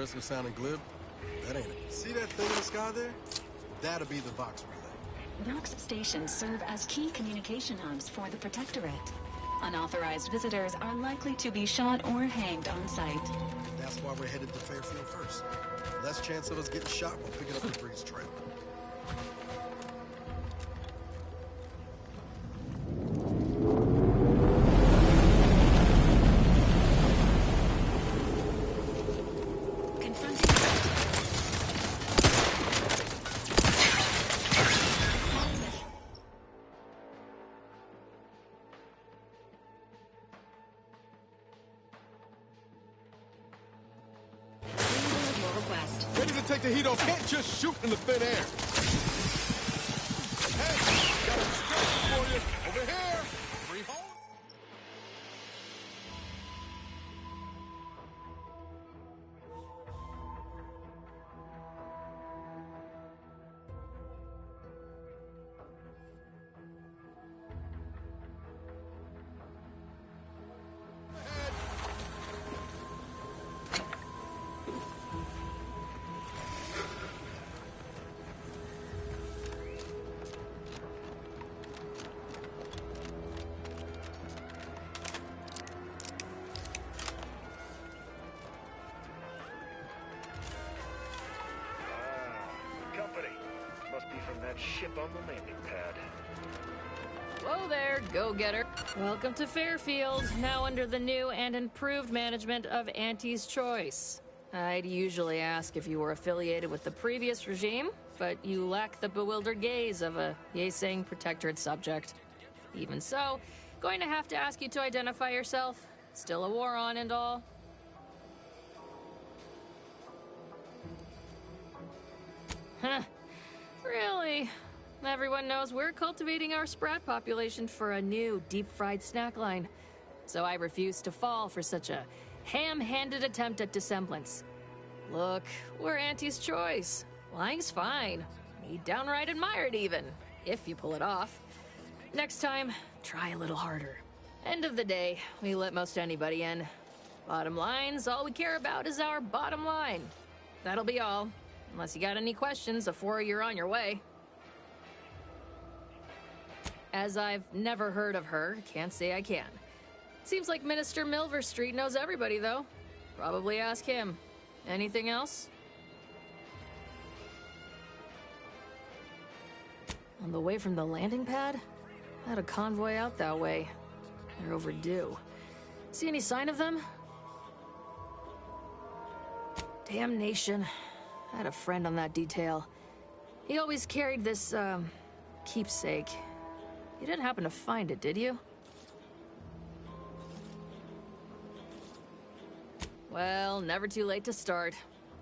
risk of sounding glib, that ain't it. See that thing in the sky there? That'll be the Vox relay. Vox stations serve as key communication hubs for the Protectorate. Unauthorized visitors are likely to be shot or hanged on site. That's why we're headed to Fairfield first. Less chance of us getting shot while picking up the Breeze trail. Take the heat off. Can't just shoot in the thin air. Hey, got a instruction for you. Over here. Free home. Ship on the landing pad. Whoa there, go-getter. Welcome to Fairfield, now under the new and improved management of Auntie's Choice. I'd usually ask if you were affiliated with the previous regime, but you lack the bewildered gaze of a yay-saying Protectorate subject. Even so, going to have to ask you to identify yourself. Still a war on and all. Huh. Really? Everyone knows we're cultivating our sprat population for a new deep-fried snack line. So I refuse to fall for such a ham-handed attempt at dissemblance. Look, we're Auntie's Choice. Lying's fine. We downright admire it even, if you pull it off. Next time, try a little harder. End of the day, we let most anybody in. Bottom line's all we care about is our bottom line. That'll be all. Unless you got any questions before you're on your way. As I've never heard of her, can't say I can. Seems like Minister Milver Street knows everybody, though. Probably ask him. Anything else? On the way from the landing pad? Had a convoy out that way. They're overdue. See any sign of them? Damnation. I had a friend on that detail. He always carried this, keepsake. You didn't happen to find it, did you? Well, never too late to start.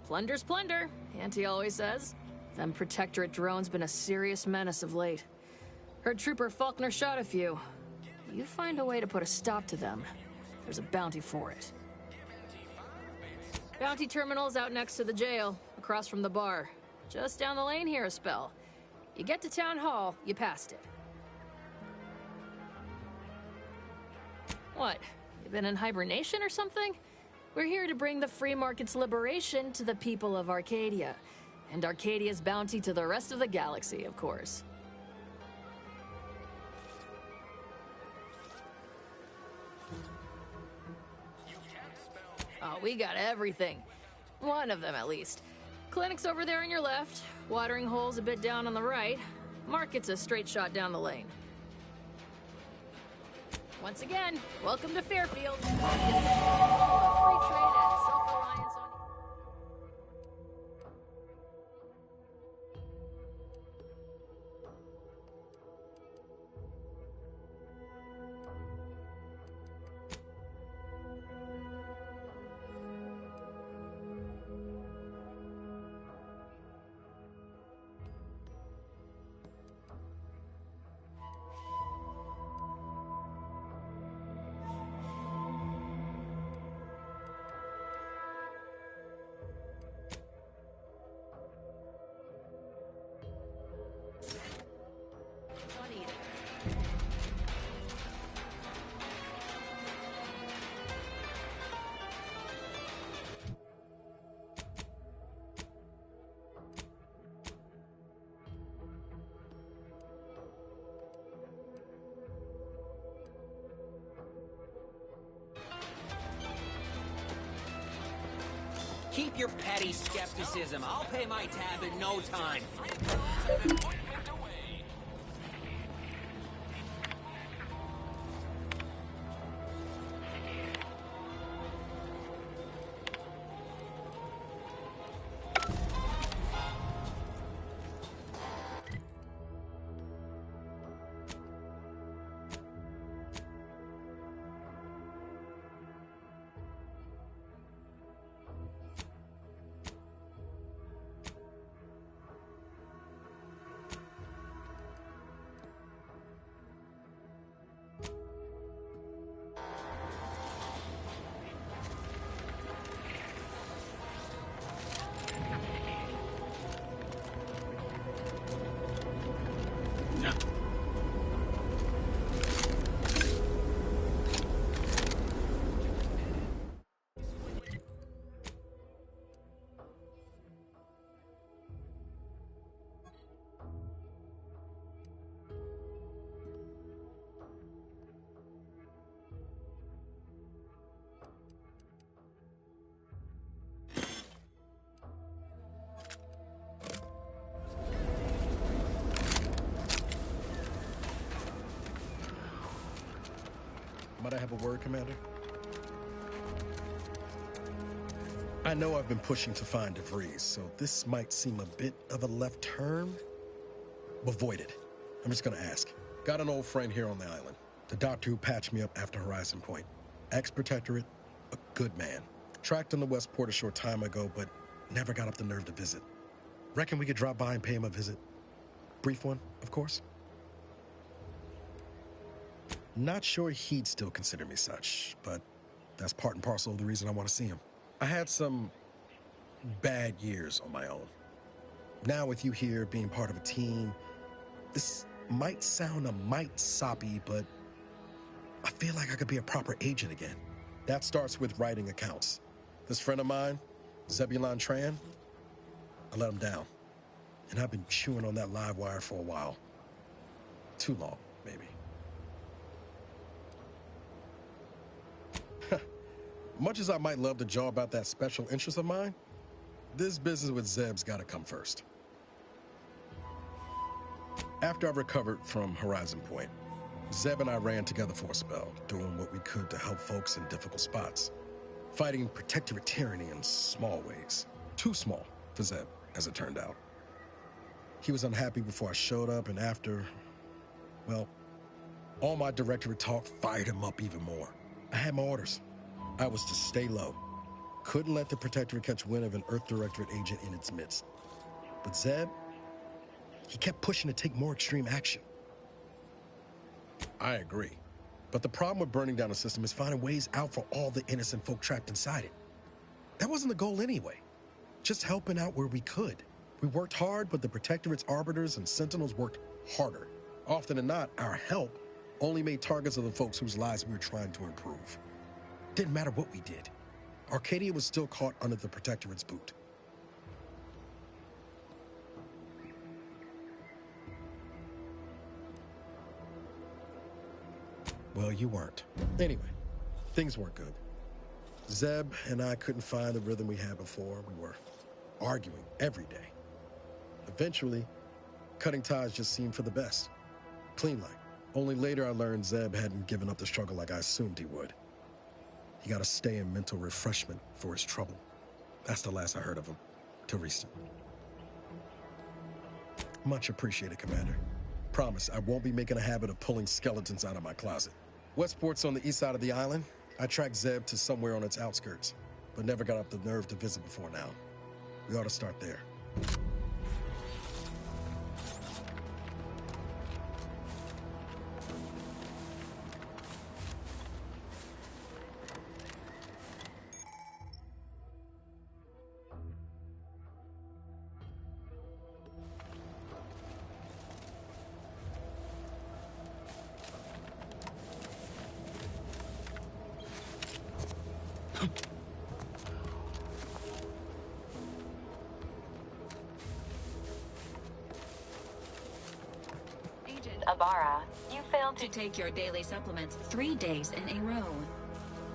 Plunder's plunder, Auntie always says. Them Protectorate drones been a serious menace of late. Heard Trooper Faulkner shot a few. You find a way to put a stop to them, there's a bounty for it. Bounty terminal's out next to the jail, across from the bar. Just down the lane here a spell. You get to Town Hall, you passed it. What? You been in hibernation or something? We're here to bring the free market's liberation to the people of Arcadia. And Arcadia's bounty to the rest of the galaxy, of course. Oh, we got everything. One of them, at least. Clinic's over there on your left. Watering hole's a bit down on the right. Market's a straight shot down the lane. Once again, welcome to Fairfield. Free trade and self-reliance on... keep your petty skepticism. I'll pay my tab in no time. Might I have a word, Commander? I know I've been pushing to find DeVries, so this might seem a bit of a left turn. Avoid it. I'm just gonna ask. Got an old friend here on the island. The doctor who patched me up after Horizon Point. Ex-Protectorate, a good man. Tracked on the Westport a short time ago, but never got up the nerve to visit. Reckon we could drop by and pay him a visit? Brief one, of course. Not sure he'd still consider me such, but that's part and parcel of the reason I want to see him. I had some bad years on my own. Now with you here being part of a team, this might sound a mite soppy, but I feel like I could be a proper agent again. That starts with writing accounts. This friend of mine, Zebulon Tran, I let him down. And I've been chewing on that live wire for a while. Too long, maybe. Much as I might love to jaw about that special interest of mine, this business with Zeb's gotta come first. After I recovered from Horizon Point, Zeb and I ran together for a spell, doing what we could to help folks in difficult spots. Fighting Protectorate tyranny in small ways. Too small for Zeb, as it turned out. He was unhappy before I showed up, and after, well, all my Directorate talk fired him up even more. I had my orders. I was to stay low. Couldn't let the Protectorate catch wind of an Earth Directorate agent in its midst. But Zeb, he kept pushing to take more extreme action. I agree. But the problem with burning down a system is finding ways out for all the innocent folk trapped inside it. That wasn't the goal anyway. Just helping out where we could. We worked hard, but the Protectorate's arbiters and sentinels worked harder. Often than not, our help only made targets of the folks whose lives we were trying to improve. Didn't matter what we did. Arcadia was still caught under the Protectorate's boot. Well, you weren't. Anyway, things weren't good. Zeb and I couldn't find the rhythm we had before. We were arguing every day. Eventually, cutting ties just seemed for the best. Clean like. Only later I learned Zeb hadn't given up the struggle like I assumed he would. He got to stay in mental refreshment for his trouble. That's the last I heard of him, till recent. Much appreciated, Commander. Promise, I won't be making a habit of pulling skeletons out of my closet. Westport's on the east side of the island. I tracked Zeb to somewhere on its outskirts, but never got up the nerve to visit before now. We ought to start there. Abara, you failed to take your daily supplements 3 days in a row.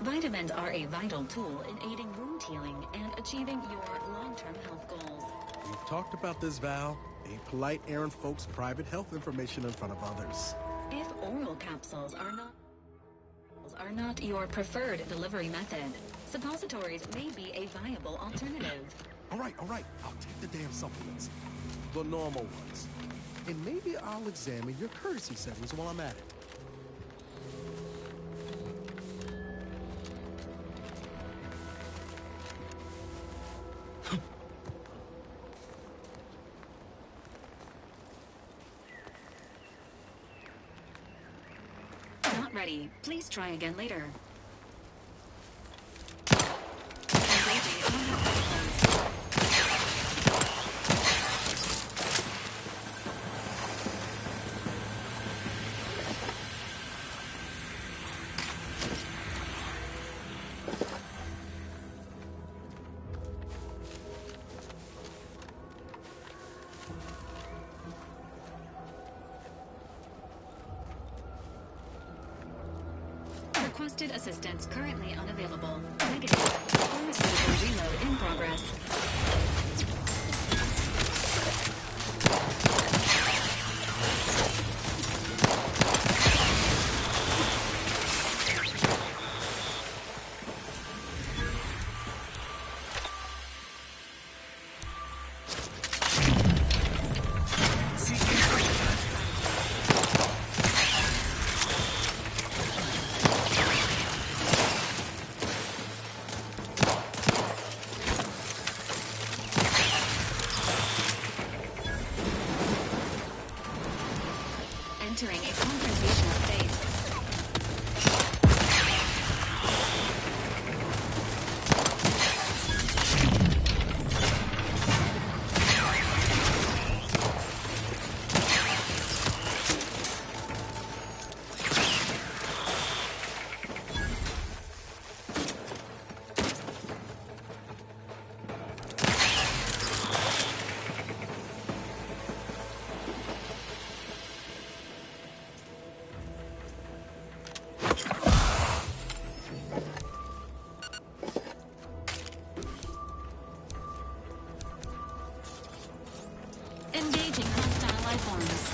Vitamins are a vital tool in aiding wound healing and achieving your long-term health goals. We've talked about this, Val. Ain't polite airing folks' private health information in front of others. If oral capsules are not your preferred delivery method, suppositories may be a viable alternative. All right. I'll take the damn supplements. The normal ones. And maybe I'll examine your courtesy settings while I'm at it. Not ready. Please try again later. Engaging combat protocols. Requested assistance currently unavailable. Negative. Pharmaceutical reload in progress. Entering a confrontational state. Engaging hostile life forms.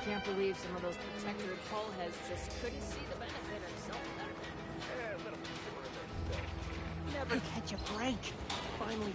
Can't believe some of those protector hull heads just couldn't see the benefit or something. Never catch a break. Finally.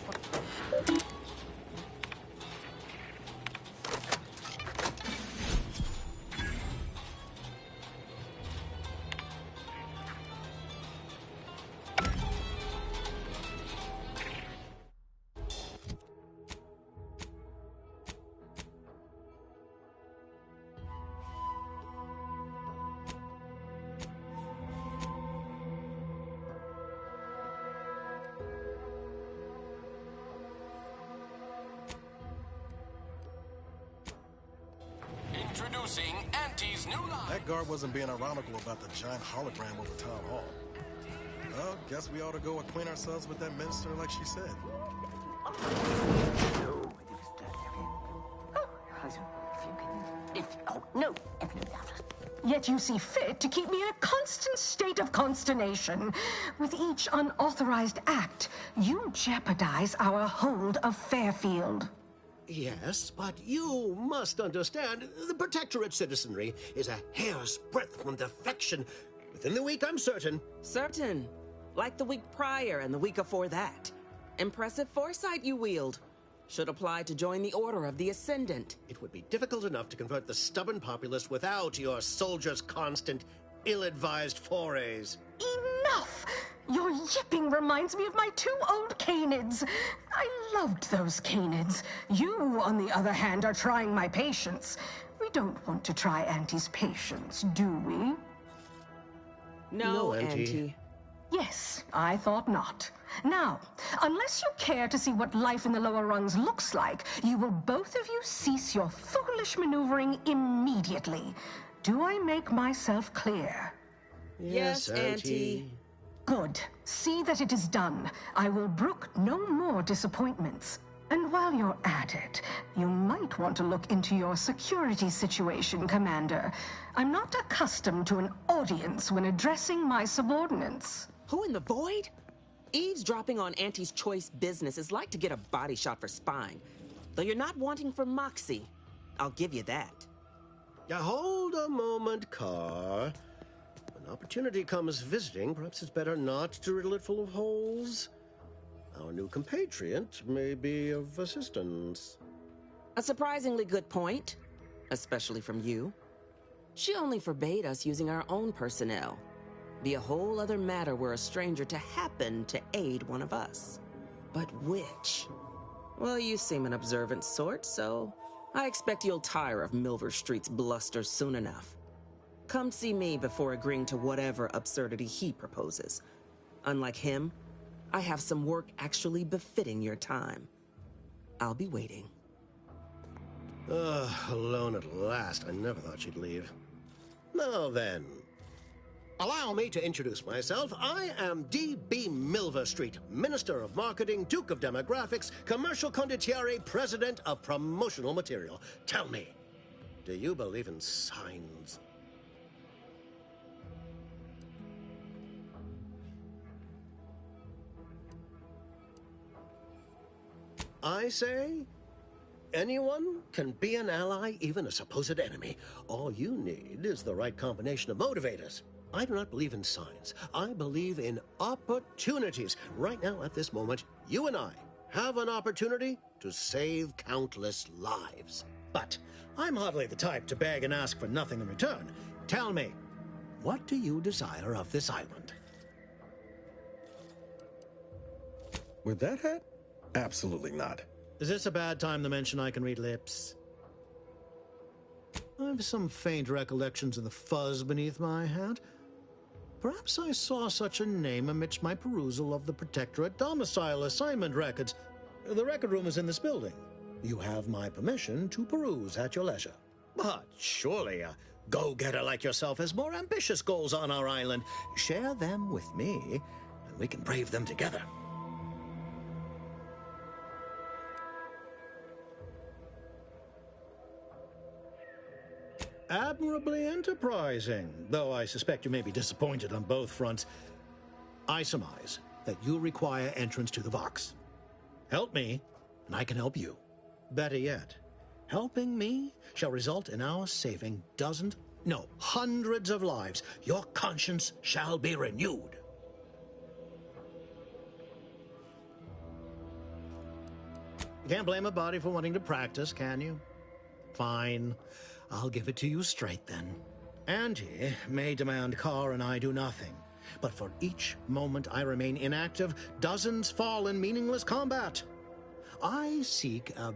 Introducing Auntie's new line. That guard wasn't being ironical about the giant hologram over town hall. Well, guess we ought to go acquaint ourselves with that minister like she said. Yet you see fit to keep me in a constant state of consternation. With each unauthorized act, you jeopardize our hold of Fairfield. Yes, but you must understand, the Protectorate citizenry is a hair's breadth from defection. Within the week, I'm certain. Certain. Like the week prior and the week before that. Impressive foresight you wield. Should apply to join the Order of the Ascendant. It would be difficult enough to convert the stubborn populace without your soldiers' constant, ill-advised forays. Enough! Your yipping reminds me of my 2 old canids. I loved those canids. You, on the other hand, are trying my patience. We don't want to try Auntie's patience, do we? No, Auntie. Yes, I thought not. Now, unless you care to see what life in the lower rungs looks like, you will both of you cease your foolish maneuvering immediately. Do I make myself clear? Yes, Auntie. Good. See that it is done. I will brook no more disappointments. And while you're at it, you might want to look into your security situation, Commander. I'm not accustomed to an audience when addressing my subordinates. Who in the void? Eavesdropping on Auntie's choice business is like to get a body shot for spying. Though you're not wanting for moxie. I'll give you that. Now, hold a moment, Carr. When opportunity comes visiting, perhaps it's better not to riddle it full of holes. Our new compatriot may be of assistance. A surprisingly good point, especially from you. She only forbade us using our own personnel. Be a whole other matter were a stranger to happen to aid one of us. But which? Well, you seem an observant sort, so I expect you'll tire of Milver Street's bluster soon enough. Come see me before agreeing to whatever absurdity he proposes. Unlike him, I have some work actually befitting your time. I'll be waiting. Alone at last. I never thought she'd leave. Now then, allow me to introduce myself. I am D.B. Milver Street, Minister of Marketing, Duke of Demographics, Commercial Condottiere, President of Promotional Material. Tell me, do you believe in signs? I say, anyone can be an ally, even a supposed enemy. All you need is the right combination of motivators. I do not believe in signs. I believe in opportunities. Right now, at this moment, you and I have an opportunity to save countless lives. But I'm hardly the type to beg and ask for nothing in return. Tell me, what do you desire of this island? With that hat? Absolutely not. Is this a bad time to mention I can read lips? I have some faint recollections of the fuzz beneath my hat. Perhaps I saw such a name amidst my perusal of the Protectorate domicile assignment records. The record room is in this building. You have my permission to peruse at your leisure. But surely a go-getter like yourself has more ambitious goals on our island. Share them with me, and we can brave them together. Admirably enterprising, though I suspect you may be disappointed on both fronts. I surmise that you require entrance to the Vox. Help me, and I can help you. Better yet, helping me shall result in our saving dozens, no, hundreds of lives. Your conscience shall be renewed. You can't blame a body for wanting to practice, can you? Fine. I'll give it to you straight then. Auntie may demand Carr and I do nothing, but for each moment I remain inactive, dozens fall in meaningless combat. I seek a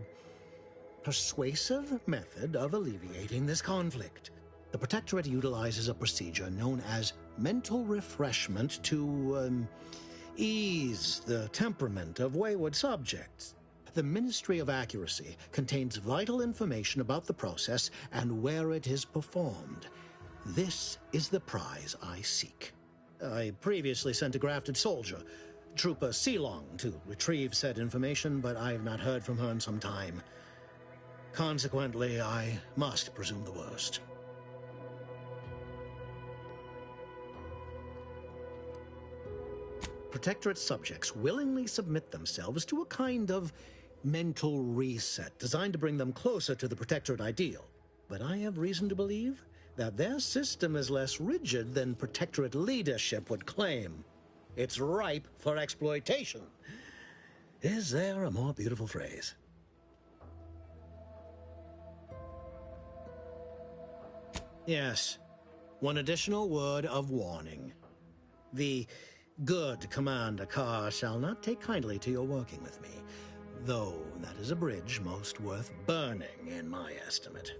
persuasive method of alleviating this conflict. The Protectorate utilizes a procedure known as mental refreshment to ease the temperament of wayward subjects. The Ministry of Accuracy contains vital information about the process and where it is performed. This is the prize I seek. I previously sent a grafted soldier, Trooper Silong, to retrieve said information, but I have not heard from her in some time. Consequently, I must presume the worst. Protectorate subjects willingly submit themselves to a kind of mental reset designed to bring them closer to the Protectorate ideal. But I have reason to believe that their system is less rigid than Protectorate leadership would claim. It's ripe for exploitation. Is there a more beautiful phrase? Yes, one additional word of warning. The good Commander Carr shall not take kindly to your working with me, though that is a bridge most worth burning in my estimate.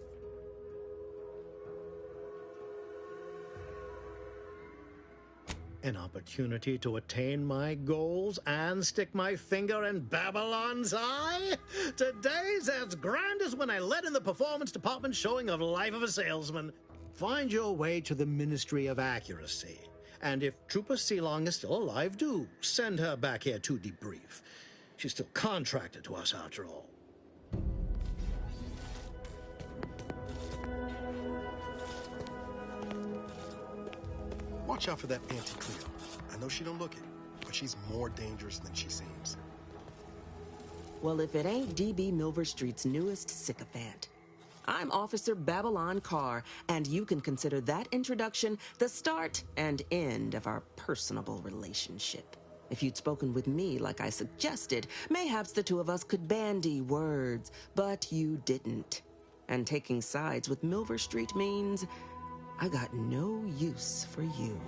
An opportunity to attain my goals and stick my finger in Babylon's eye? Today's as grand as when I led in the performance department showing of Life of a Salesman. Find your way to the Ministry of Accuracy. And if Trooper Silong is still alive, do send her back here to debrief. She's still contracted to us after all. Watch out for that Auntie Cleo. I know she don't look it, but she's more dangerous than she seems. Well, if it ain't DB Milver Street's newest sycophant. I'm Officer Babylon Carr, and you can consider that introduction the start and end of our personable relationship. If you'd spoken with me like I suggested, mayhaps the two of us could bandy words, but you didn't. And taking sides with Milver Street means I got no use for you.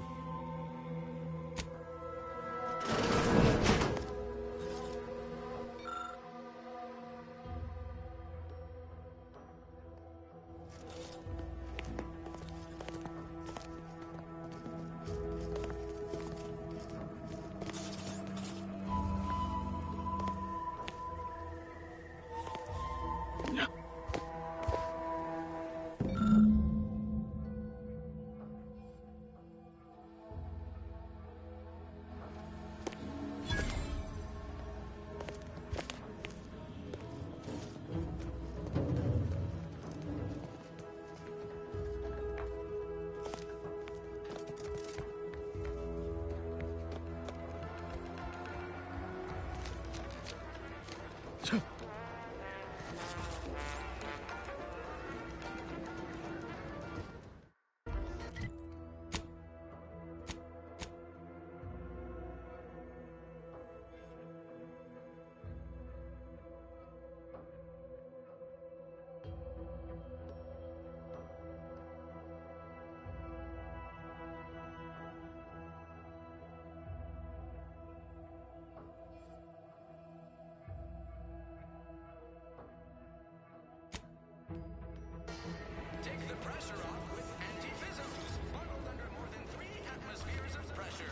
Take the pressure off with Anti-Fizzos, bundled under more than 3 atmospheres of pressure.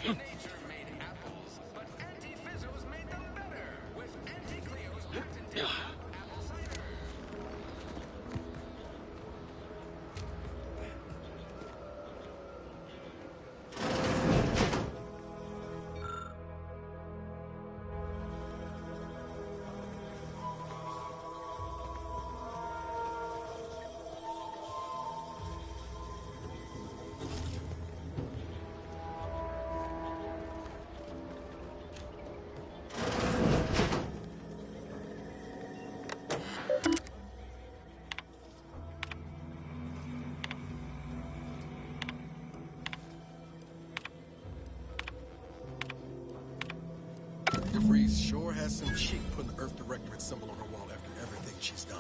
Nature made apples, but Anti-Fizzos made them better with Anti-Cleo's patented apple cider. Grease sure has some chic putting the Earth Directorate symbol on her wall after everything she's done.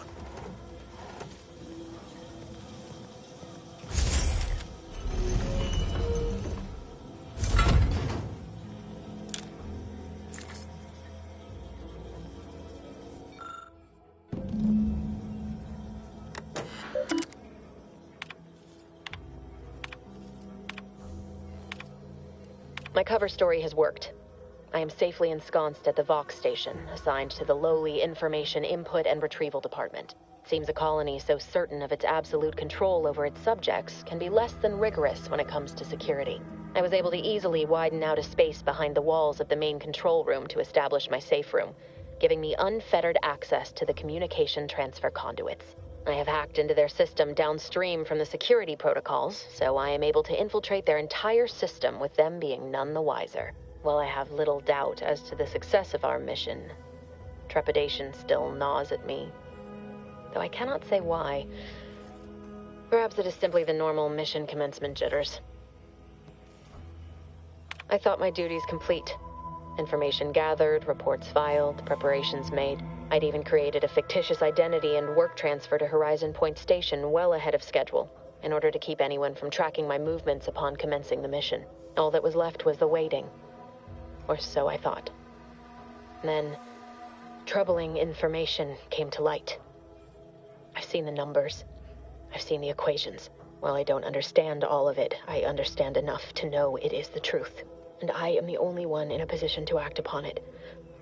My cover story has worked. I am safely ensconced at the Vox station, assigned to the lowly Information Input and Retrieval Department. Seems a colony so certain of its absolute control over its subjects can be less than rigorous when it comes to security. I was able to easily widen out a space behind the walls of the main control room to establish my safe room, giving me unfettered access to the communication transfer conduits. I have hacked into their system downstream from the security protocols, so I am able to infiltrate their entire system with them being none the wiser. While I have little doubt as to the success of our mission, trepidation still gnaws at me, though I cannot say why. Perhaps it is simply the normal mission commencement jitters. I thought my duties complete. Information gathered, reports filed, preparations made. I'd even created a fictitious identity and work transfer to Horizon Point Station well ahead of schedule, in order to keep anyone from tracking my movements upon commencing the mission. All that was left was the waiting. Or so I thought. Then, troubling information came to light. I've seen the numbers. I've seen the equations. While I don't understand all of it, I understand enough to know it is the truth. And I am the only one in a position to act upon it,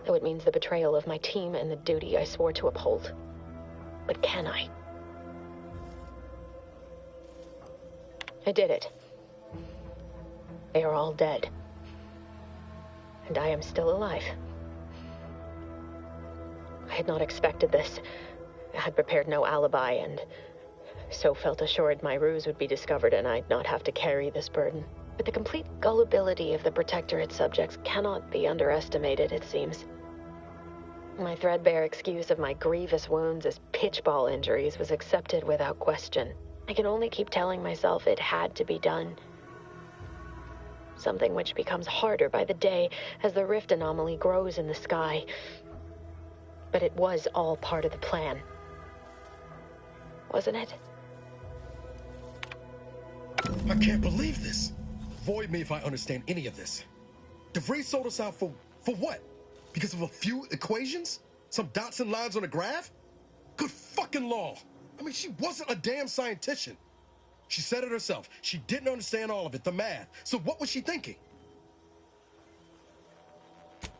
though it means the betrayal of my team and the duty I swore to uphold. But can I? I did it. They are all dead. And I am still alive. I had not expected this. I had prepared no alibi, and so felt assured my ruse would be discovered and I'd not have to carry this burden. But the complete gullibility of the Protectorate subjects cannot be underestimated, it seems. My threadbare excuse of my grievous wounds as pitchball injuries was accepted without question. I can only keep telling myself it had to be done. Something which becomes harder by the day as the rift anomaly grows in the sky. But it was all part of the plan. Wasn't it? I can't believe this. Void me if I understand any of this. DeVries sold us out for what? Because of a few equations? Some dots and lines on a graph? Good fucking law. I mean, she wasn't a damn scientist. She said it herself. She didn't understand all of it, the math. So what was she thinking?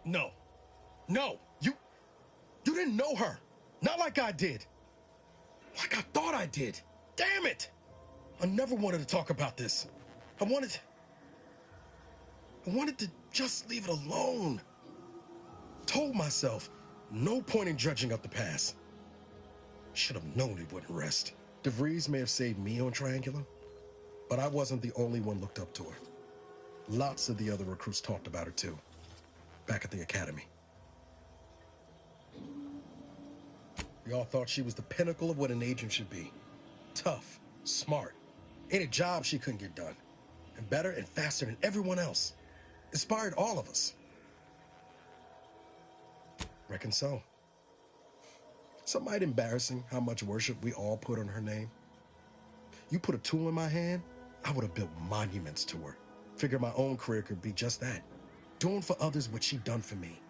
No. No. You didn't know her. Not like I did. Like I thought I did. Damn it. I never wanted to talk about this. I wanted to just leave it alone. Told myself, no point in dredging up the past. Should have known it wouldn't rest. DeVries may have saved me on Triangulum, but I wasn't the only one looked up to her. Lots of the other recruits talked about her too, back at the academy. We all thought she was the pinnacle of what an agent should be. Tough, smart, any job she couldn't get done, and better and faster than everyone else. Inspired all of us. Reckon so. Some might embarrassing how much worship we all put on her name. You put a tool in my hand, I would have built monuments to her. Figured my own career could be just that. Doing for others what she done for me.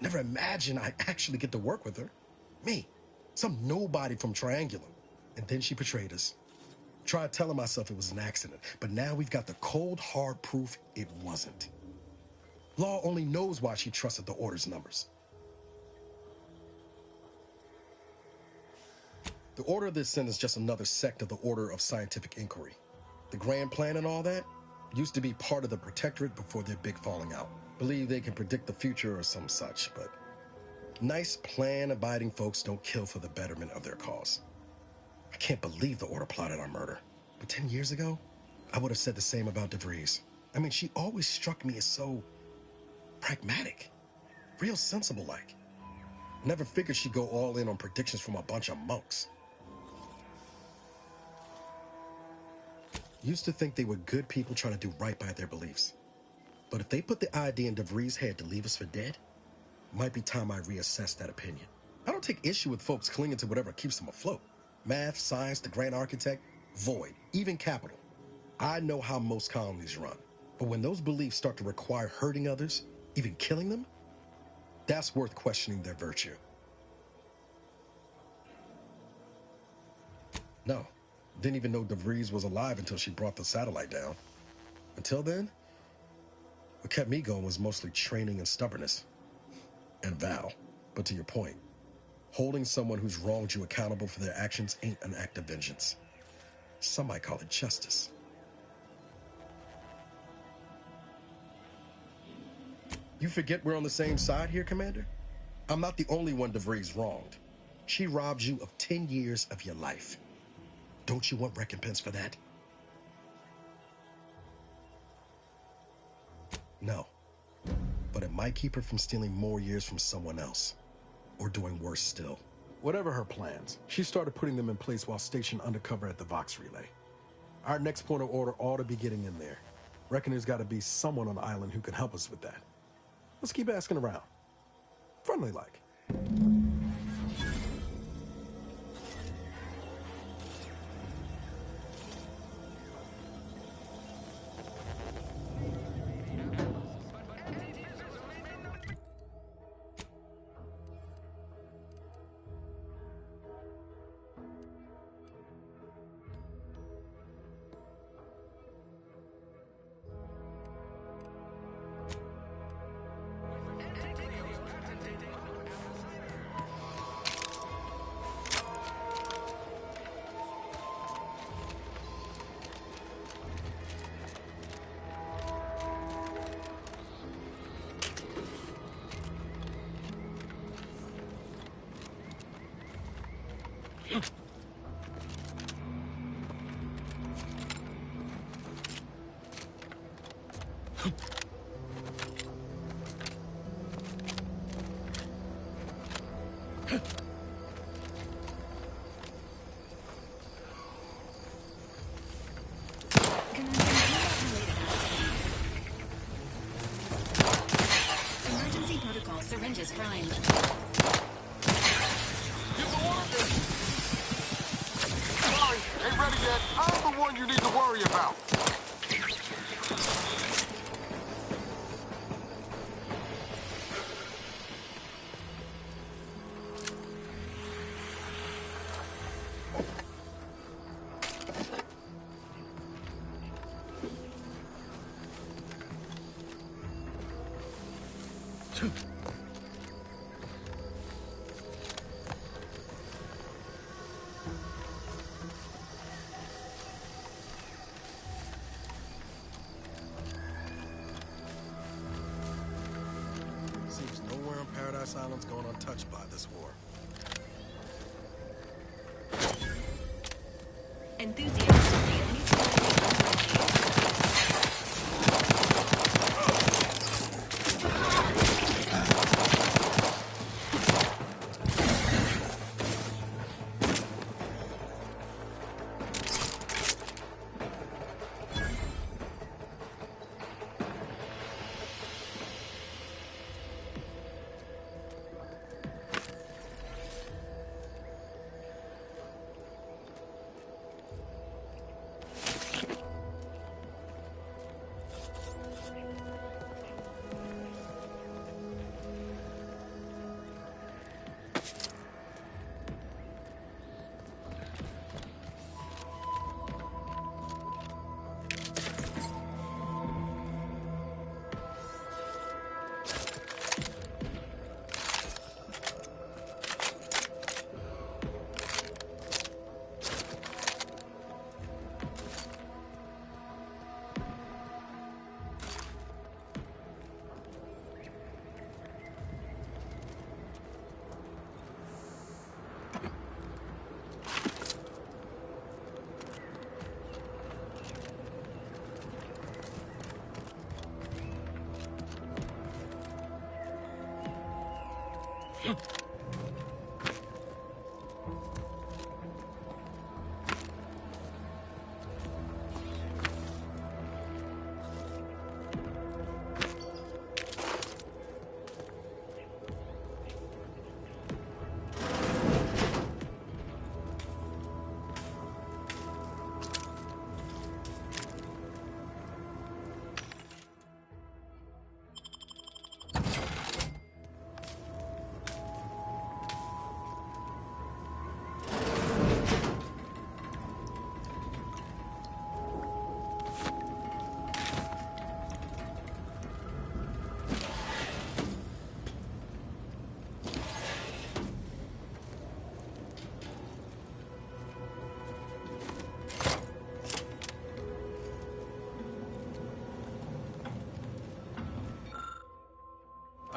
Never imagined I'd actually get to work with her. Me, some nobody from Triangulum. And then she betrayed us. Tried telling myself it was an accident, but now we've got the cold, hard proof it wasn't. Law only knows why she trusted the Order's numbers. The Order of the Ascent is just another sect of the Order of Scientific Inquiry. The Grand Plan and all that used to be part of the Protectorate before their big falling out. Believe they can predict the future or some such, but nice plan-abiding folks don't kill for the betterment of their cause. I can't believe the Order plotted our murder. But 10 years ago, I would have said the same about DeVries. I mean, she always struck me as so pragmatic, real sensible-like. Never figured she'd go all in on predictions from a bunch of monks. Used to think they were good people trying to do right by their beliefs. But if they put the idea in DeVries' head to leave us for dead, might be time I reassess that opinion. I don't take issue with folks clinging to whatever keeps them afloat. Math, science, the grand architect, void, even capital. I know how most colonies run. But when those beliefs start to require hurting others, even killing them, that's worth questioning their virtue. No, didn't even know DeVries was alive until she brought the satellite down. Until then, what kept me going was mostly training and stubbornness. And Val. But to your point, holding someone who's wronged you accountable for their actions ain't an act of vengeance. Some might call it justice. You forget we're on the same side here, Commander? I'm not the only one DeVries wronged. She robbed you of 10 years of your life. Don't you want recompense for that? No. But it might keep her from stealing more years from someone else. Or doing worse still. Whatever her plans, she started putting them in place while stationed undercover at the Vox Relay. Our next point of order ought to be getting in there. Reckon there's got to be someone on the island who can help us with that. Let's keep asking around. Friendly like. Emergency protocol syringes primed. Get the water! Sorry, ain't ready yet. I'm the one you need to worry about. Seems nowhere on Paradise Island's going untouched by this war. Enthusiastically neutralizing.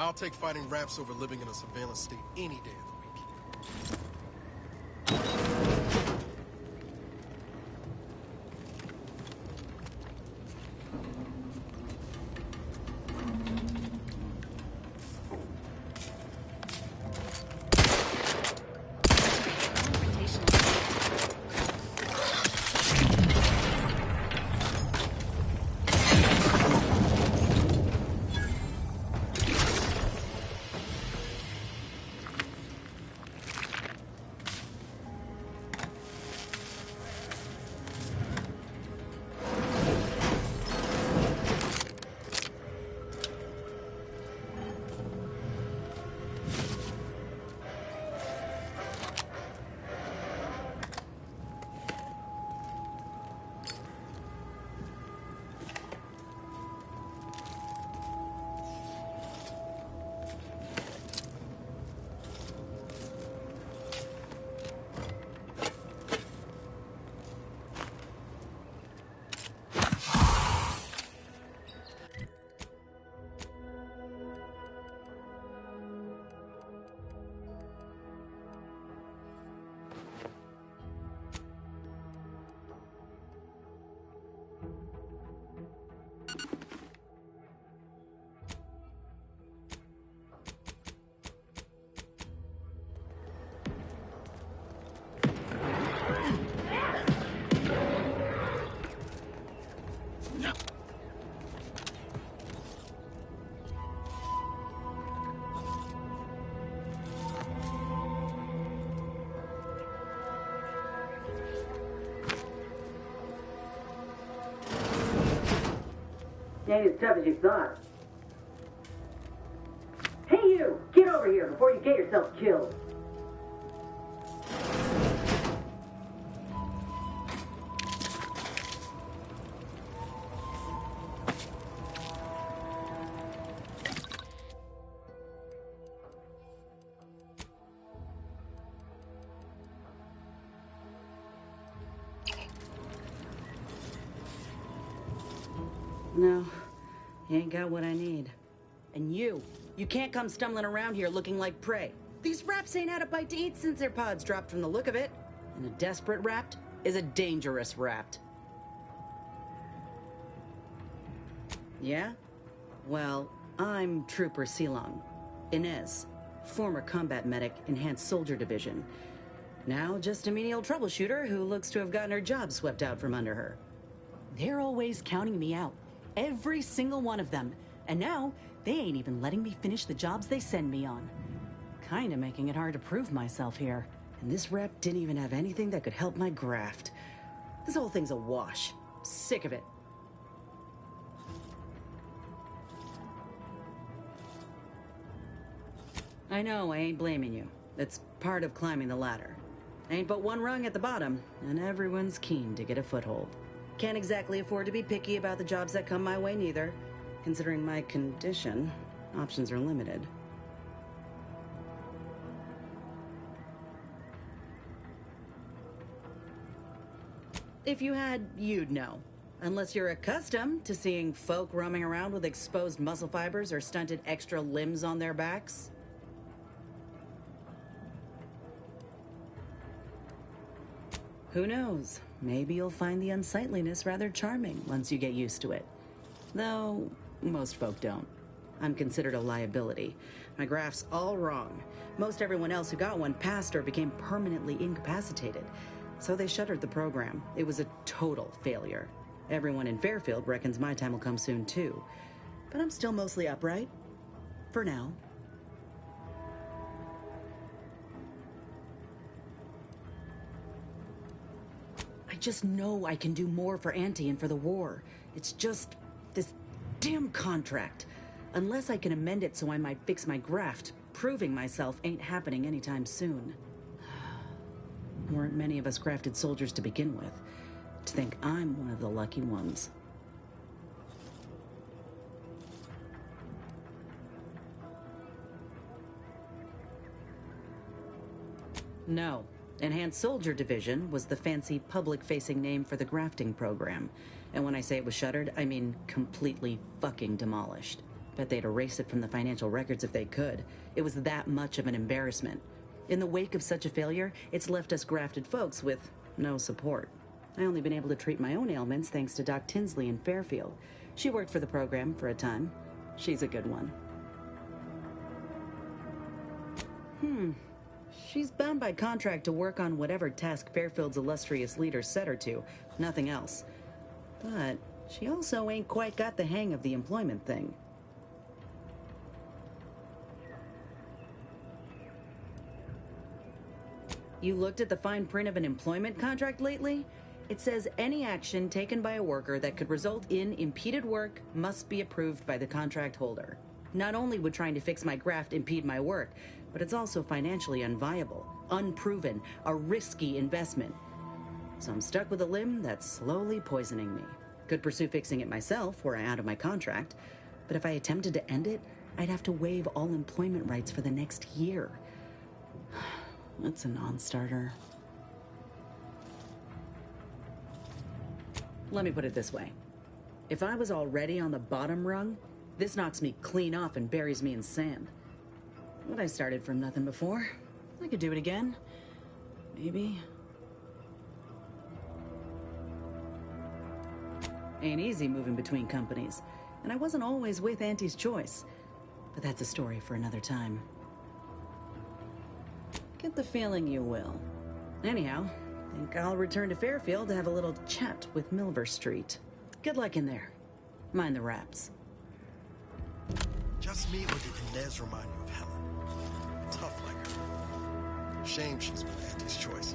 I'll take fighting raps over living in a surveillance state any day of the week. Ain't as tough as you thought. Hey you! Get over here before you get yourself killed. No, you ain't got what I need. And you can't come stumbling around here looking like prey. These raps ain't had a bite to eat since their pods dropped from the look of it. And a desperate rapt is a dangerous rapt. Yeah? Well, I'm Trooper Silong. Inez, former combat medic, Enhanced Soldier Division. Now just a menial troubleshooter who looks to have gotten her job swept out from under her. They're always counting me out. Every single one of them. And now, they ain't even letting me finish the jobs they send me on. Kinda making it hard to prove myself here. And this rep didn't even have anything that could help my graft. This whole thing's a wash. Sick of it. I know, I ain't blaming you. It's part of climbing the ladder. Ain't but one rung at the bottom, and everyone's keen to get a foothold. Can't exactly afford to be picky about the jobs that come my way neither. Considering my condition, options are limited. If you had, you'd know. Unless you're accustomed to seeing folk roaming around with exposed muscle fibers or stunted extra limbs on their backs. Who knows? Maybe you'll find the unsightliness rather charming once you get used to it. Though, most folk don't. I'm considered a liability. My graft's all wrong. Most everyone else who got one passed or became permanently incapacitated. So they shuttered the program. It was a total failure. Everyone in Fairfield reckons my time will come soon too. But I'm still mostly upright. For now. I just know I can do more for Auntie and for the war. It's just this damn contract. Unless I can amend it so I might fix my graft, proving myself ain't happening anytime soon. Weren't many of us grafted soldiers to begin with. To think I'm one of the lucky ones. No. Enhanced Soldier Division was the fancy public-facing name for the grafting program. And when I say it was shuttered, I mean completely fucking demolished. Bet they'd erase it from the financial records if they could. It was that much of an embarrassment. In the wake of such a failure, it's left us grafted folks with no support. I only been able to treat my own ailments thanks to Doc Tinsley in Fairfield. She worked for the program for a time. She's a good one. She's bound by contract to work on whatever task Fairfield's illustrious leader set her to. Nothing else. But she also ain't quite got the hang of the employment thing. You looked at the fine print of an employment contract lately? It says any action taken by a worker that could result in impeded work must be approved by the contract holder. Not only would trying to fix my graft impede my work, but it's also financially unviable, unproven, a risky investment. So I'm stuck with a limb that's slowly poisoning me. Could pursue fixing it myself were I out of my contract, but if I attempted to end it, I'd have to waive all employment rights for the next year. That's a non-starter. Let me put it this way. If I was already on the bottom rung, this knocks me clean off and buries me in sand. But I started from nothing before. I could do it again. Maybe. Ain't easy moving between companies, and I wasn't always with Auntie's choice. But that's a story for another time. Get the feeling you will. Anyhow, think I'll return to Fairfield to have a little chat with Milver Street. Good luck in there. Mind the wraps. Just me, or did Inez remind you of Helen? Tough like her. Shame she's been Auntie's choice.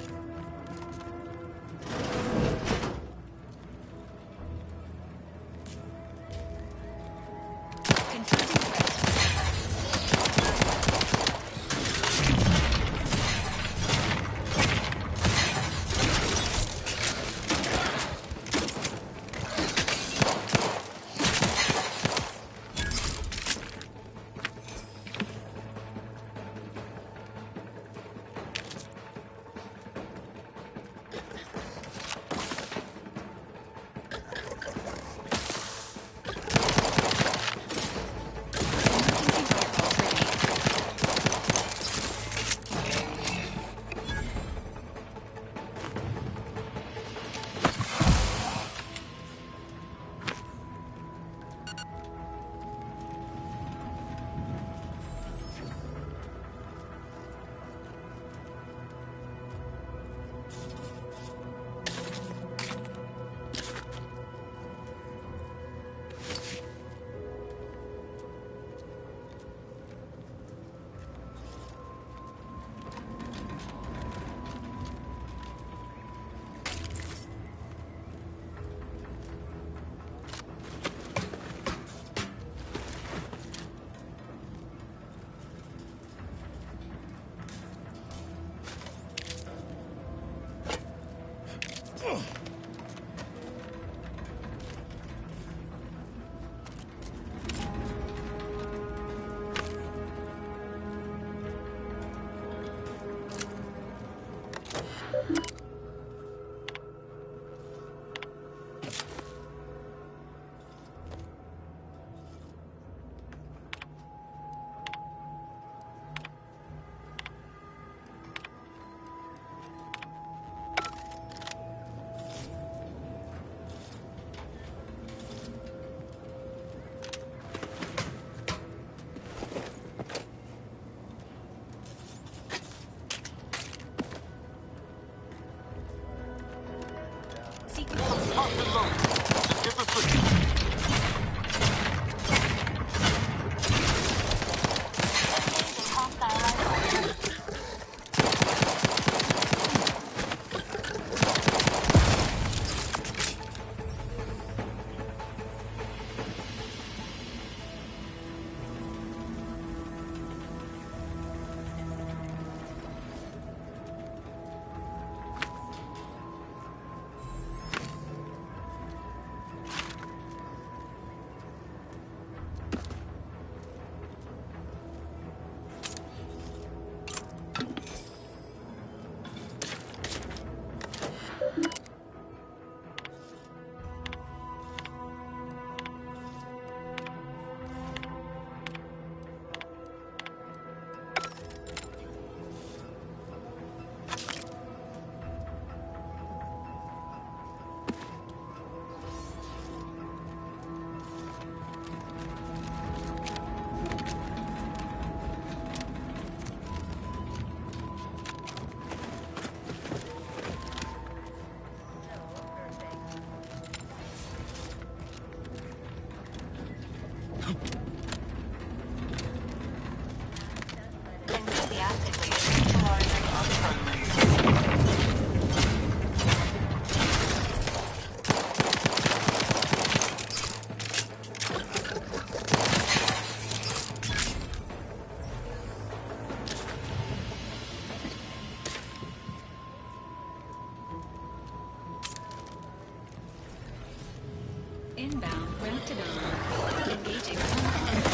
Pentagon. Engaging combat.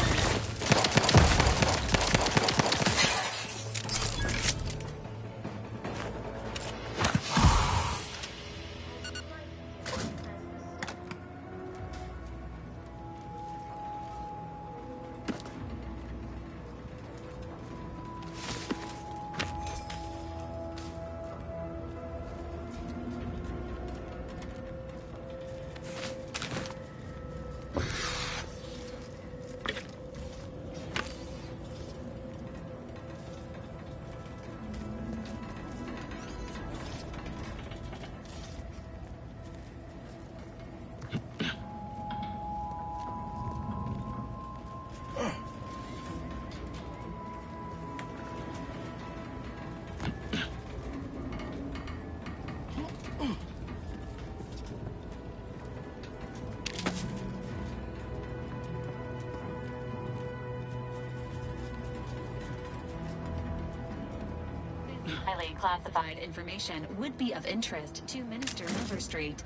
Highly classified information would be of interest to Minister Overstreet.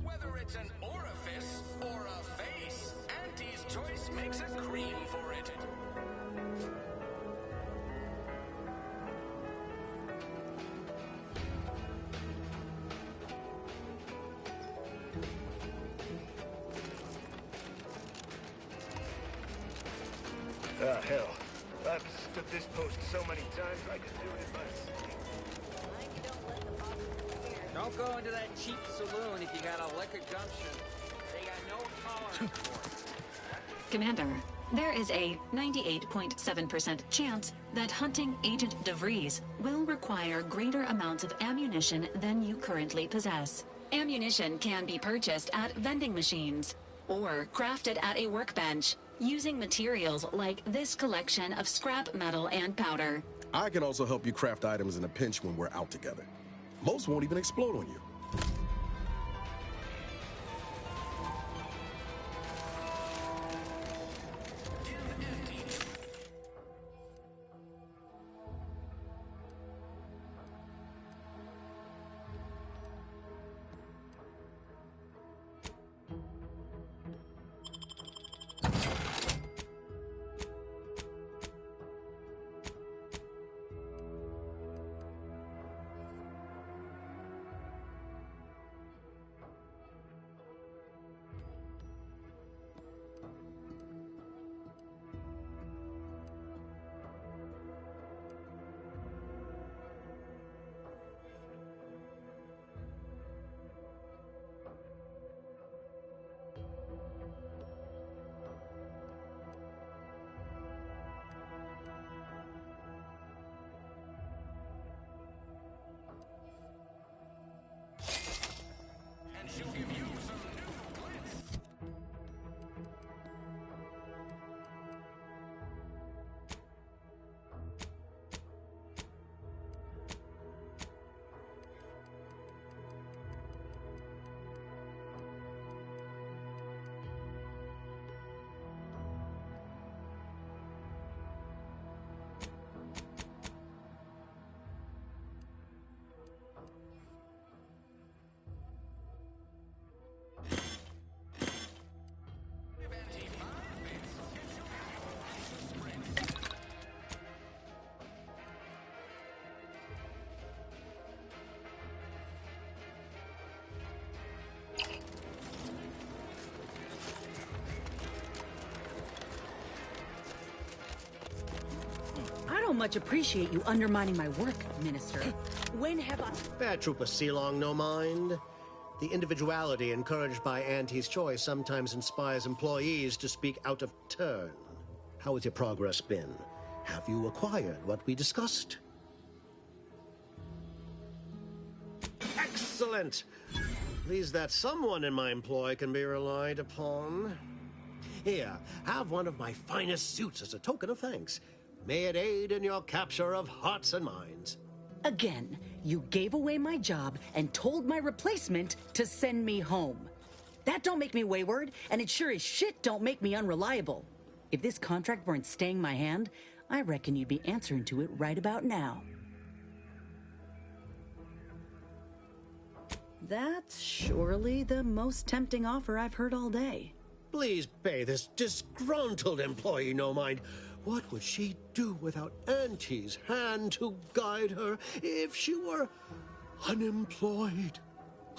Whether it's an orifice or a face, Auntie's Choice makes a cream for it. Ah, hell. I've stood this post so many times I could do it in my sleep. Don't go into that cheap saloon if you got a liquor gumption. They got no tolerance for it. Commander, there is a 98.7% chance that hunting Agent DeVries will require greater amounts of ammunition than you currently possess. Ammunition can be purchased at vending machines or crafted at a workbench using materials like this collection of scrap metal and powder. I can also help you craft items in a pinch when we're out together. Most won't even explode on you. I don't much appreciate you undermining my work, Minister. When have I... Bad Trooper Sealong, no mind. The individuality encouraged by Auntie's Choice sometimes inspires employees to speak out of turn. How has your progress been? Have you acquired what we discussed? Excellent! Pleased that someone in my employ can be relied upon. Here, have one of my finest suits as a token of thanks. May it aid in your capture of hearts and minds. Again, you gave away my job and told my replacement to send me home. That don't make me wayward, and it sure as shit don't make me unreliable. If this contract weren't staying my hand, I reckon you'd be answering to it right about now. That's surely the most tempting offer I've heard all day. Please pay this disgruntled employee no mind. What would she do without Auntie's hand to guide her if she were unemployed?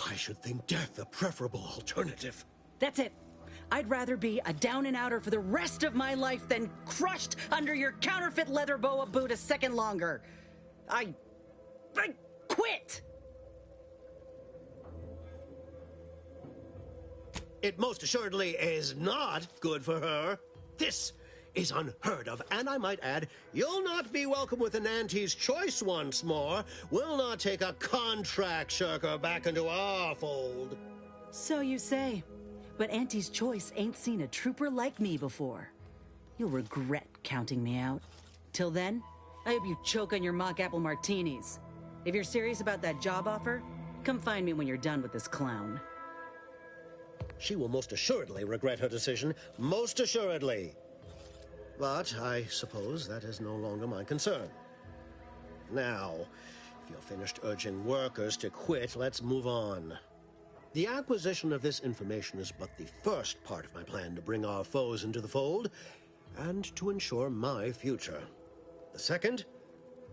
I should think death the preferable alternative. That's it. I'd rather be a down-and-outer for the rest of my life than crushed under your counterfeit leather boa boot a second longer. I quit! It most assuredly is not good for her. This is unheard of, and I might add, you'll not be welcome with an Auntie's Choice once more. We'll not take a contract shirker back into our fold. So you say, but Auntie's Choice ain't seen a trooper like me before. You'll regret counting me out. Till then, I hope you choke on your mock apple martinis. If you're serious about that job offer, come find me when you're done with this clown. She will most assuredly regret her decision, most assuredly. But I suppose that is no longer my concern. Now, if you're finished urging workers to quit, let's move on. The acquisition of this information is but the first part of my plan to bring our foes into the fold and to ensure my future. The second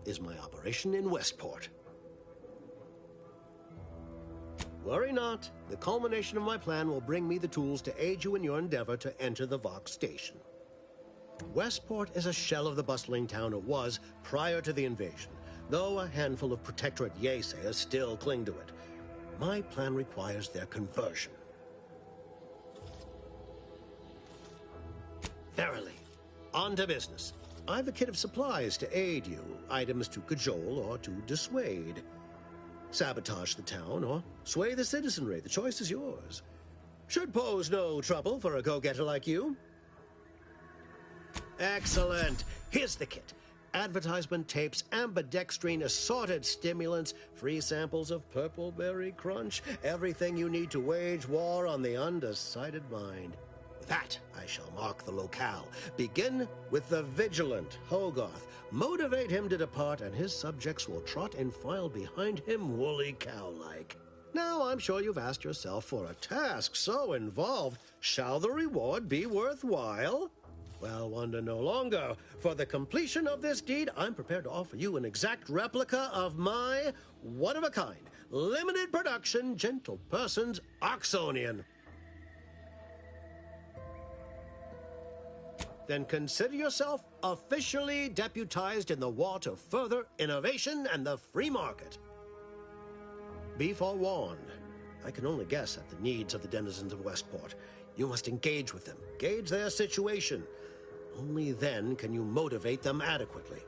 is my operation in Westport. Worry not. The culmination of my plan will bring me the tools to aid you in your endeavor to enter the Vox station. Westport is a shell of the bustling town it was prior to the invasion, though a handful of Protectorate Yeasayers still cling to it. My plan requires their conversion. Verily. On to business. I've a kit of supplies to aid you, items to cajole or to dissuade. Sabotage the town or sway the citizenry. The choice is yours. Should pose no trouble for a go-getter like you. Excellent. Here's the kit. Advertisement tapes, ambidextrine, assorted stimulants, free samples of Purple Berry Crunch, everything you need to wage war on the undecided mind. With that, I shall mark the locale. Begin with the vigilant Hogarth. Motivate him to depart, and his subjects will trot in file behind him woolly cow-like. Now, I'm sure you've asked yourself, for a task so involved, shall the reward be worthwhile? Well, wonder no longer. For the completion of this deed, I'm prepared to offer you an exact replica of my one-of-a-kind, limited production, gentle person's Oxonian. Then consider yourself officially deputized in the war to further innovation and the free market. Be forewarned. I can only guess at the needs of the denizens of Westport. You must engage with them, gauge their situation. Only then can you motivate them adequately.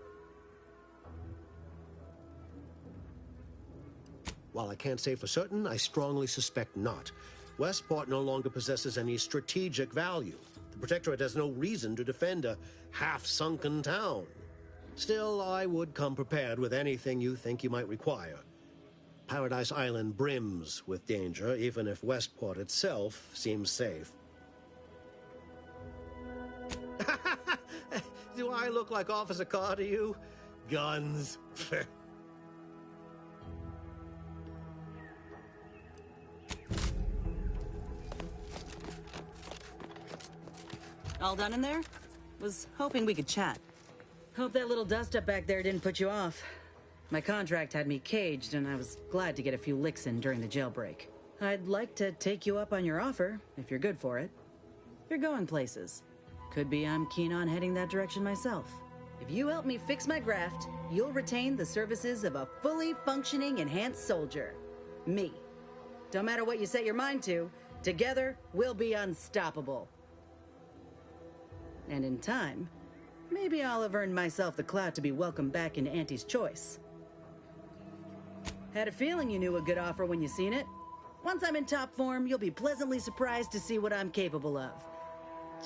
While I can't say for certain, I strongly suspect not. Westport no longer possesses any strategic value. The Protectorate has no reason to defend a half-sunken town. Still, I would come prepared with anything you think you might require. Paradise Island brims with danger, even if Westport itself seems safe. Do I look like Officer Carr to you? Guns. All done in there? Was hoping we could chat. Hope that little dust-up back there didn't put you off. My contract had me caged, and I was glad to get a few licks in during the jailbreak. I'd like to take you up on your offer, if you're good for it. You're going places. Could be I'm keen on heading that direction myself. If you help me fix my graft, you'll retain the services of a fully functioning enhanced soldier. Me. Don't matter what you set your mind to, together we'll be unstoppable. And in time, maybe I'll have earned myself the clout to be welcomed back into Auntie's Choice. Had a feeling you knew a good offer when you seen it. Once I'm in top form, you'll be pleasantly surprised to see what I'm capable of.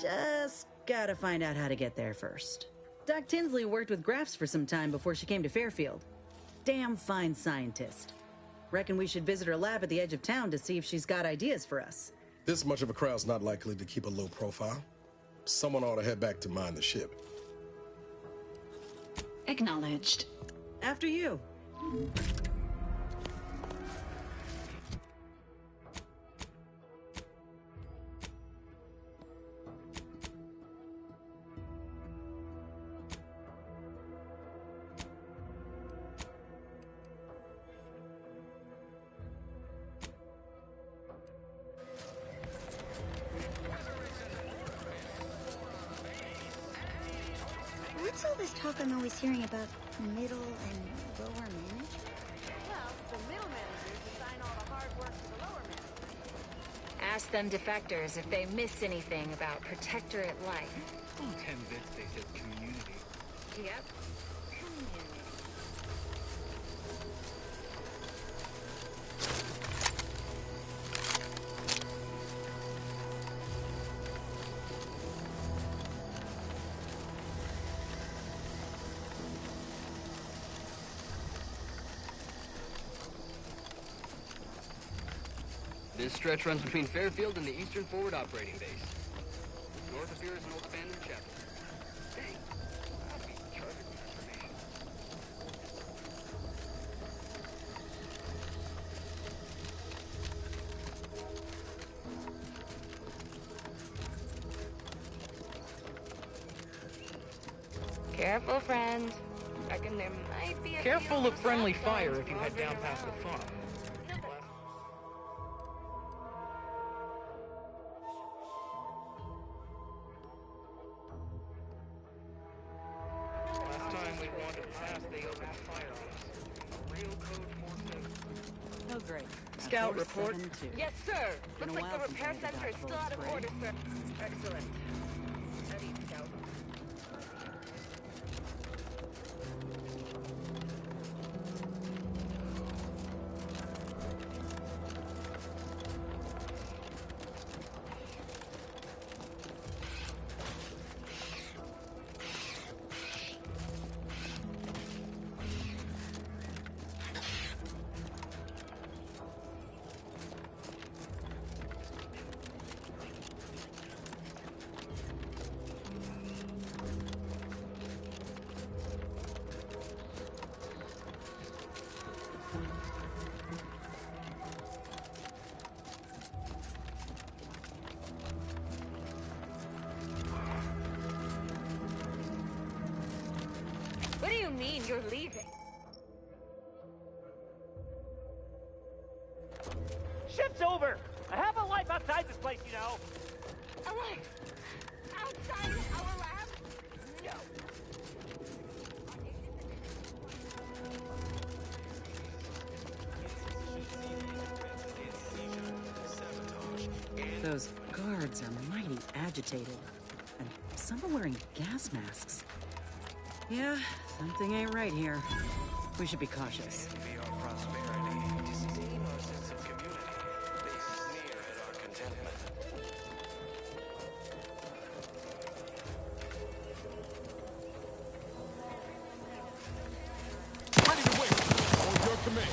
Just gotta find out how to get there first. Doc Tinsley worked with grafts for some time before she came to Fairfield. Damn fine scientist. Reckon we should visit her lab at the edge of town to see if she's got ideas for us. This much of a crowd's not likely to keep a low profile. Someone ought to head back to mine the ship. Acknowledged. After you. What's all this talk I'm always hearing about middle and lower management? Well, the middle managers assign all the hard work to the lower managers. Ask them defectors if they miss anything about Protectorate life. I'm convinced they said community. Yep. Community. This stretch runs between Fairfield and the Eastern Forward Operating Base. North of here is an old abandoned chapel. Dang, I'll be charged with information. Careful, friend. Reckon there might be a Careful of friendly fire if you head down past the farm. Last time we wandered past, they opened fire on us. Real code 4-6. Oh, great. Scout report. Yes, sir. Been a Looks like while the since repair I had center is that still out of spray. order, sir. Excellent. Ready, Scout. What do you mean you're leaving? Shift's over! I have a life outside this place, you know! A life outside our lab? No. Those guards are mighty agitated. And some are wearing gas masks. Yeah, something ain't right here. We should be cautious. Ready to wait. On your command.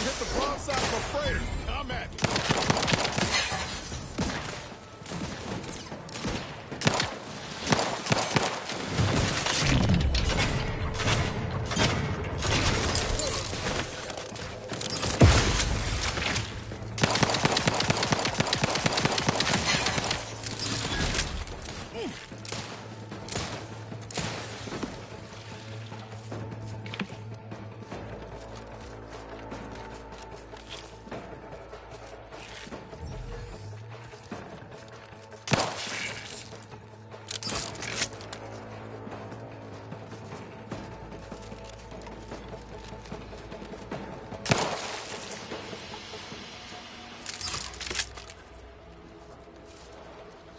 Hit the broadside of a freighter. I'm at it.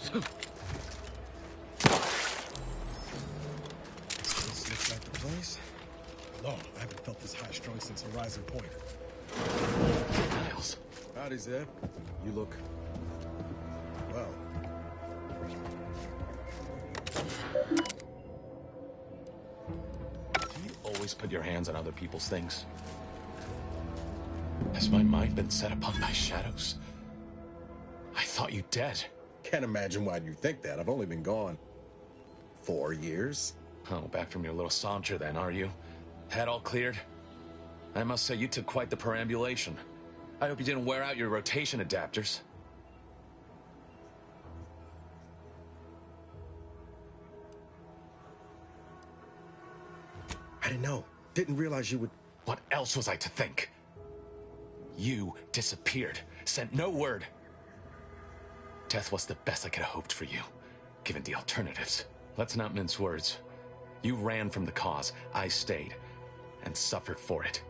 This looks like the place. Long, I haven't felt this high strung since Horizon Point. Miles. Howdy, Zeb. You look... well. Do you always put your hands on other people's things? Has my mind been set upon by shadows? I thought you dead. Can't imagine why you think that. I've only been gone 4 years. Oh, back from your little saunter then, are you? Head all cleared? I must say you took quite the perambulation. I hope you didn't wear out your rotation adapters. I didn't know. Didn't realize you would... What else was I to think? You disappeared. Sent no word. Death was the best I could have hoped for you, given the alternatives. Let's not mince words. You ran from the cause. I stayed, and suffered for it.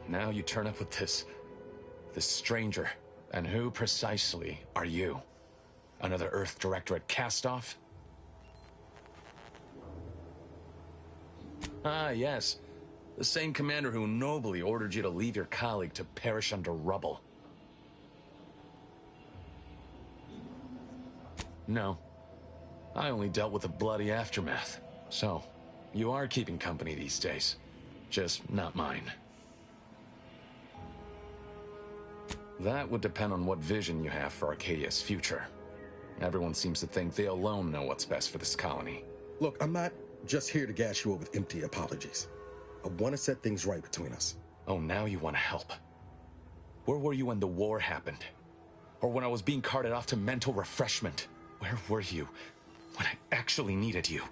Now you turn up with this stranger. And who precisely are you? Another Earth Directorate cast-off? Ah, yes. The same commander who nobly ordered you to leave your colleague to perish under rubble. No. I only dealt with the bloody aftermath. So, you are keeping company these days. Just not mine. That would depend on what vision you have for Arcadia's future. Everyone seems to think they alone know what's best for this colony. Look, I'm not just here to gas you up with empty apologies. I want to set things right between us. Oh, now you want to help. Where were you when the war happened? Or when I was being carted off to mental refreshment? Where were you when I actually needed you?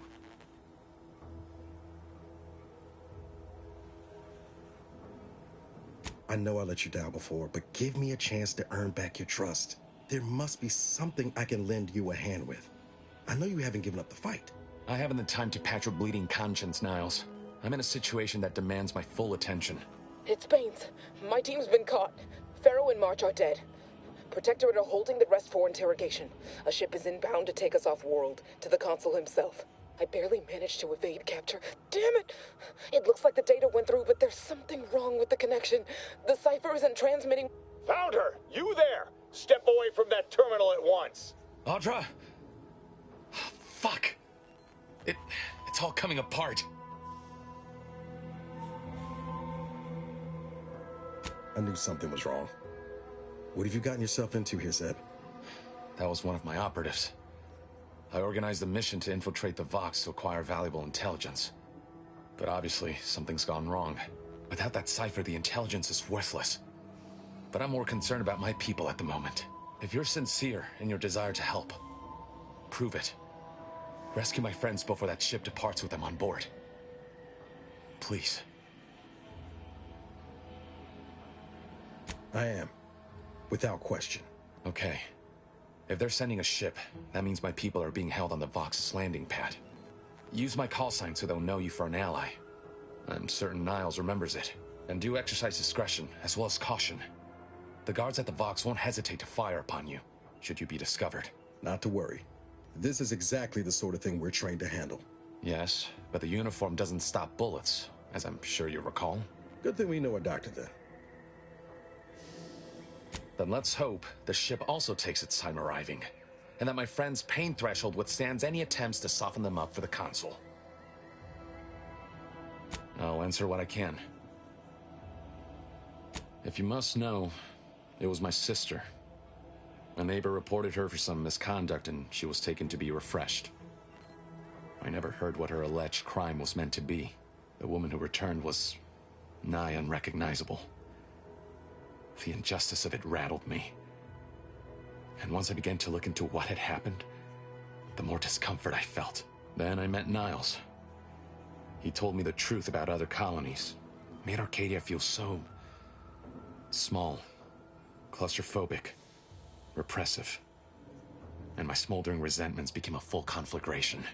I know I let you down before, but give me a chance to earn back your trust. There must be something I can lend you a hand with. I know you haven't given up the fight. I haven't the time to patch your bleeding conscience, Niles. I'm in a situation that demands my full attention. It's Baines. My team's been caught. Pharaoh and March are dead. Protectorate are holding the rest for interrogation. A ship is inbound to take us off-world, to the Consul himself. I barely managed to evade capture. Damn it! It looks like the data went through, but there's something wrong with the connection. The cipher isn't transmitting. Found her! You there! Step away from that terminal at once! Audra! Fuck! It's all coming apart. I knew something was wrong. What have you gotten yourself into here, Zeb? That was one of my operatives. I organized a mission to infiltrate the Vox to acquire valuable intelligence. But obviously, something's gone wrong. Without that cipher, the intelligence is worthless. But I'm more concerned about my people at the moment. If you're sincere in your desire to help, prove it. Rescue my friends before that ship departs with them on board. Please. I am. Without question. Okay. If they're sending a ship, that means my people are being held on the Vox's landing pad. Use my call sign so they'll know you for an ally. I'm certain Niles remembers it. And do exercise discretion, as well as caution. The guards at the Vox won't hesitate to fire upon you, should you be discovered. Not to worry. This is exactly the sort of thing we're trained to handle. Yes, but the uniform doesn't stop bullets, as I'm sure you recall. Good thing we know a doctor then. Then let's hope the ship also takes its time arriving, and that my friend's pain threshold withstands any attempts to soften them up for the Consul. I'll answer what I can. If you must know, it was my sister. A neighbor reported her for some misconduct, and she was taken to be refreshed. I never heard what her alleged crime was meant to be. The woman who returned was nigh unrecognizable. The injustice of it rattled me. And once I began to look into what had happened, the more discomfort I felt. Then I met Niles. He told me the truth about other colonies. Made Arcadia feel so small, claustrophobic, repressive. And my smoldering resentments became a full conflagration.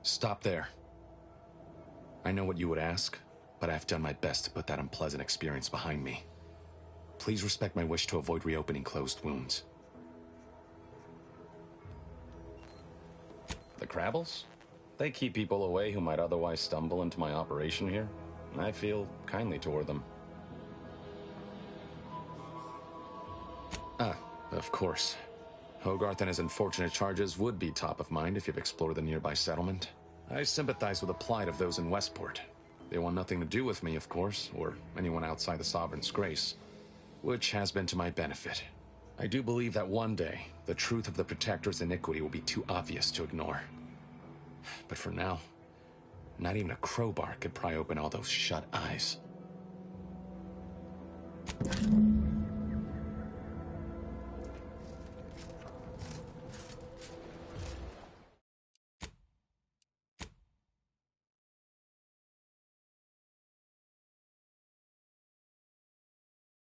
Stop there. I know what you would ask, but I've done my best to put that unpleasant experience behind me. Please respect my wish to avoid reopening closed wounds. The Crabbles? They keep people away who might otherwise stumble into my operation here. I feel kindly toward them. Ah, of course. Hogarth and his unfortunate charges would be top of mind if you've explored the nearby settlement. I sympathize with the plight of those in Westport. They want nothing to do with me, of course, or anyone outside the Sovereign's grace, which has been to my benefit. I do believe that one day, the truth of the Protector's iniquity will be too obvious to ignore. But for now, not even a crowbar could pry open all those shut eyes.